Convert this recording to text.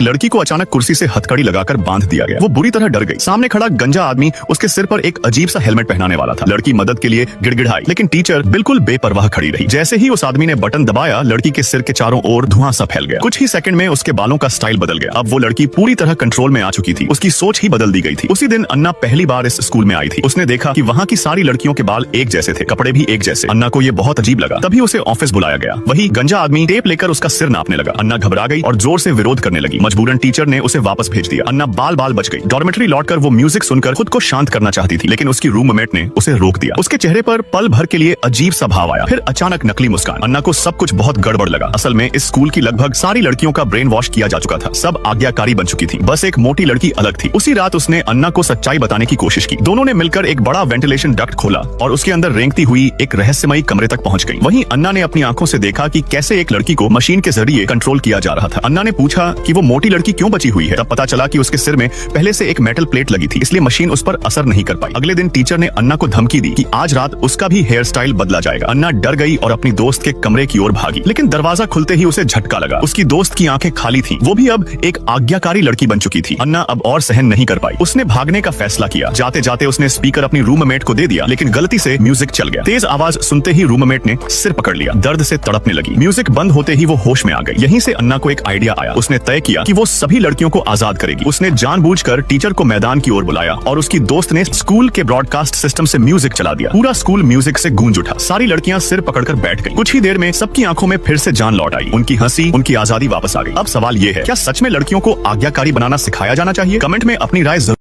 एक लड़की को अचानक कुर्सी से हथकड़ी लगाकर बांध दिया गया। वो बुरी तरह डर गई। सामने खड़ा गंजा आदमी उसके सिर पर एक अजीब सा हेलमेट पहनाने वाला था। लड़की मदद के लिए गिड़गिड़ाई, लेकिन टीचर बिल्कुल बेपरवाह खड़ी रही। जैसे ही उस आदमी ने बटन दबाया, लड़की के सिर के चारों ओर धुआं सा फैल गया। कुछ ही सेकंड में उसके बालों का स्टाइल बदल गया। अब वो लड़की पूरी तरह कंट्रोल में आ चुकी थी। उसकी सोच ही बदल दी गई थी। उसी दिन अन्ना पहली बार इस स्कूल में आई थी। उसने देखा कि वहाँ की सारी लड़कियों के बाल एक जैसे थे, कपड़े भी एक जैसे। अन्ना को ये बहुत अजीब लगा। तभी उसे ऑफिस बुलाया गया। वही गंजा आदमी टेप लेकर उसका सिर नापने लगा। अन्ना घबरा गई और जोर से विरोध करने लगी। मजबूरन टीचर ने उसे वापस भेज दिया। अन्ना बाल बाल बच गई। डॉर्मेटरी लौटकर वो म्यूजिक सुनकर खुद को शांत करना चाहती थी, लेकिन उसकी रूममेट ने उसे रोक दिया। उसके चेहरे पर पल भर के लिए अजीब सा भाव आया, फिर अचानक नकली मुस्कान। अन्ना को सब कुछ बहुत गड़बड़ लगा। असल में इस स्कूल की लगभग सारी लड़कियों का ब्रेन वॉश किया जा चुका था। सब आज्ञाकारी बन चुकी थी। बस एक मोटी लड़की अलग थी। उसी रात उसने अन्ना को सच्चाई बताने की कोशिश की। दोनों ने मिलकर एक बड़ा वेंटिलेशन डक्ट खोला और उसके अंदर रेंगती हुई एक रहस्यमयी कमरे तक पहुंच गई। वहीं अन्ना ने अपनी आंखों से देखा कि कैसे एक लड़की को मशीन के जरिए कंट्रोल किया जा रहा था। अन्ना ने पूछा कि वो मोटी लड़की क्यों बची हुई है। तब पता चला कि उसके सिर में पहले से एक मेटल प्लेट लगी थी, इसलिए मशीन उस पर असर नहीं कर पाई। अगले दिन टीचर ने अन्ना को धमकी दी कि आज रात उसका भी हेयर स्टाइल बदला जाएगा। अन्ना डर गई और अपनी दोस्त के कमरे की ओर भागी, लेकिन दरवाजा खुलते ही उसे झटका लगा। उसकी दोस्त की आंखें खाली थीं। वो भी अब एक आज्ञाकारी लड़की बन चुकी थी। अन्ना अब और सहन नहीं कर पाई। उसने भागने का फैसला किया। जाते जाते उसने स्पीकर अपनी रूममेट को दे दिया, लेकिन गलती से म्यूजिक चल गया। तेज आवाज सुनते ही रूममेट ने सिर पकड़ लिया। दर्द से तड़पने लगी। म्यूजिक बंद होते ही वो होश में आ गई। यहीं से अन्ना को एक आइडिया आया। उसने तय किया कि वो सभी लड़कियों को आजाद करेगी। उसने जानबूझकर टीचर को मैदान की ओर बुलाया और उसकी दोस्त ने स्कूल के ब्रॉडकास्ट सिस्टम से म्यूजिक चला दिया। पूरा स्कूल म्यूजिक से गूंज उठा। सारी लड़कियां सिर पकड़कर बैठ गईं। कुछ ही देर में सबकी आंखों में फिर से जान लौट आई। उनकी हंसी, उनकी आजादी वापस आ गई। अब सवाल ये है, क्या सच में लड़कियों को आज्ञाकारी बनाना सिखाया जाना चाहिए? कमेंट में अपनी राय जरूर